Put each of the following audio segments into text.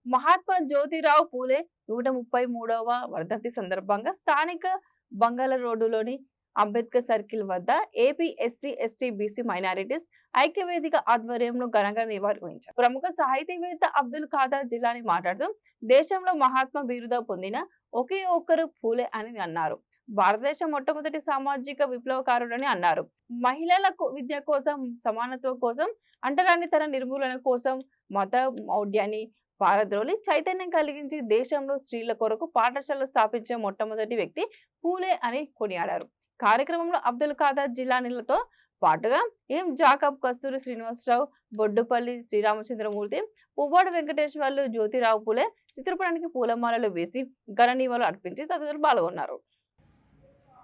మహాత్మా జ్యోతిరావు పూలే 133వ వర్ధంతి సందర్భంగా స్థానిక బంగాళ రోడ్డులోని అంబేద్కర్ సర్కిల్ వద్ద AP SC ST BC minorities ఐక్యవేదిక ఆధ్వర్యంలో ఘనంగా నిర్వహించారు. ప్రముఖ సాహితీవేత్త అబ్దుల్ ఖాదర్ జిలానీ మాట్లాడుతూ దేశంలో మహాత్మా బిరుద పొందిన ఒకే ఒక్కరు పూలే అని అన్నారు. భారతదేశ మొట్టమొదటి సామాజిక విప్లవకారుడని అన్నారు. మహిళలకు విద్య కోసం, సమానత్వం కోసం, అంటరానితన నిర్మూలన కోసం మత మౌఢ్యాన్ని పారద్రోలి చైతన్యం కలిగించి దేశంలో స్త్రీల కొరకు పాఠశాలలు స్థాపించిన మొట్టమొదటి వ్యక్తి పూలే అని కొనియాడారు. కార్యక్రమంలో అబ్దుల్ ఖాదర్ జిలానీలతో పాటుగా జాకబ్, కస్తూరి శ్రీనివాసరావు, బొడ్డుపల్లి శ్రీరామచంద్రమూర్తి, పువ్వాడు వెంకటేశ్వర్లు, జ్యోతిరావు పూలే చిత్రపటానికి పూలమాలలు వేసి ఘన నివాళులు అర్పించి తదితరులు పాల్గొన్నారు.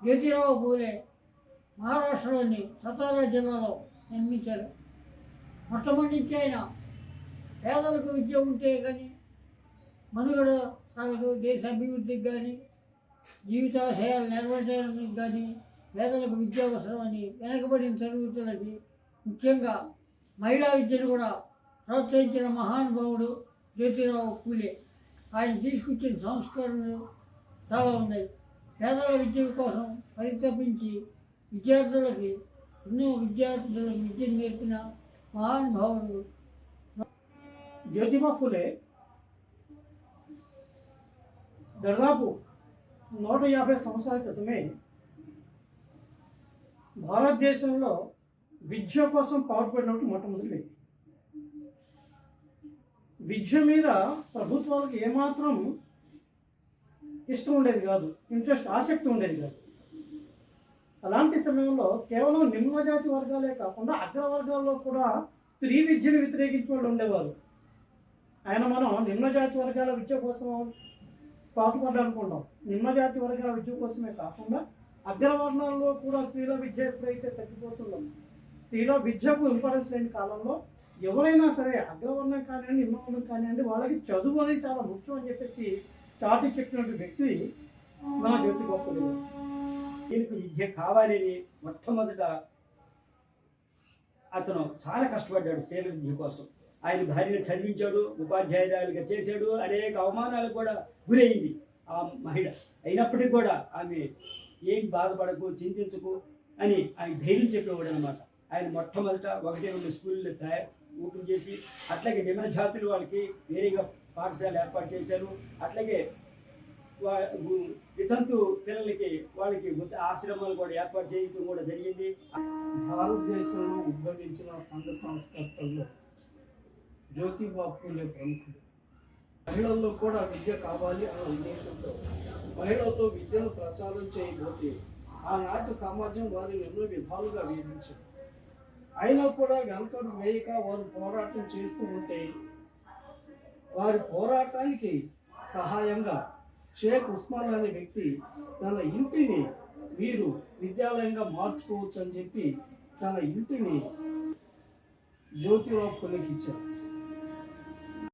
జ్యోతిరావు పూలే మహారాష్ట్రలోని సతారా జిల్లాలో జన్మించారు. మొట్టమొదటి ఆయన పేదలకు విద్య ఉంటే కానీ మనుగడ సాగదు, దేశ అభివృద్ధికి కానీ జీవితాశయాలు నెరవేర్చడానికి కానీ పేదలకు విద్య అవసరమని వెనకబడిన తరగతులకి ముఖ్యంగా మహిళా విద్యను కూడా ప్రోత్సహించిన మహానుభావుడు జ్యోతిరావు పూలే. ఆయన తీసుకొచ్చిన సంస్కరణలు చాలా ఉన్నాయి. పేదల విద్య కోసం పరితపించి విద్యార్థులకి ఎన్నో విద్యార్థులకు విద్యను నేర్పిన మహానుభావుడు జ్యోతిబా ఫులే దాదాపు 150 సంవత్సరాల క్రితమే భారతదేశంలో విద్య కోసం పాటుపడినట్టు మొట్టమొదటి వ్యక్తి. విద్య మీద ప్రభుత్వాలకు ఏమాత్రం ఇష్టం ఉండేది కాదు, ఆసక్తి ఉండేది కాదు. అలాంటి సమయంలో కేవలం నిమ్నజాతి వర్గాలే కాకుండా అగ్రవర్గాల్లో కూడా స్త్రీ విద్యను వ్యతిరేకించే వాళ్ళు ఉండేవారు. ఆయన మనం నిమ్నజాతి వర్గాల విద్య కోసం పాటుపడ్డానుకుంటాం. నిమ్నజాతి వర్గాల విద్య కోసమే కాకుండా అగ్రవర్ణాల్లో కూడా స్త్రీల విద్య ఎప్పుడైతే తగ్గిపోతుందో, స్త్రీల విద్యకు ఇంపార్టెన్స్ లేని కాలంలో ఎవరైనా సరే అగ్రవర్ణం కానివ్వండి, నిమ్నవర్ణం కానివ్వండి, వాళ్ళకి చదువు అనేది చాలా ముఖ్యం అని చెప్పేసి చాటి చెప్పినటువంటి వ్యక్తి మన జ్యోతిబా ఫులే. దీనికి విద్య కావాలని మొట్టమొదట అతను చాలా కష్టపడ్డాడు స్త్రీల విద్య కోసం. ఆయన భార్యను చదివించాడు, ఉపాధ్యాయురాలుగా చేశాడు, అనేక అవమానాలకు కూడా గురైంది ఆ మహిళ. అయినప్పటికీ కూడా ఆమె ఏం బాధపడకు, చింతించకు అని ఆయన ధైర్యం చెప్పేవాడు అనమాట. ఆయన మొట్టమొదట 1-2 స్కూళ్ళు ఓపెన్ చేసి, అట్లాగే నిమ్న జాతులు వాళ్ళకి వేరేగా పాఠశాల ఏర్పాటు చేశారు. అట్లాగే వితంతు పిల్లలకి వాళ్ళకి ఆశ్రమాలు కూడా ఏర్పాటు చేయడం కూడా జరిగింది. భారతదేశంలో ఉద్భవించిన సంఘ సంస్కర్తల్లో జ్యోతిబా ఫులే ప్రముఖుడు. మహిళల్లో కూడా విద్య కావాలి అన్న ఉద్దేశంతో మహిళలతో విద్యను ప్రచారం చేయబోతే ఆనాటి సమాజం వారిని ఎన్నో విధాలుగా వేధించింది. అయినా కూడా వెనకడు వేయక వారు పోరాటం చేస్తూ ఉంటే వారి పోరాటానికి సహాయంగా షేక్ ఉస్మాన్ అనే వ్యక్తి తన ఇంటిని మీరు విద్యాలయంగా మార్చుకోవచ్చు అని చెప్పి తన ఇంటిని జ్యోతిరావు ఫులేకి ఇచ్చారు.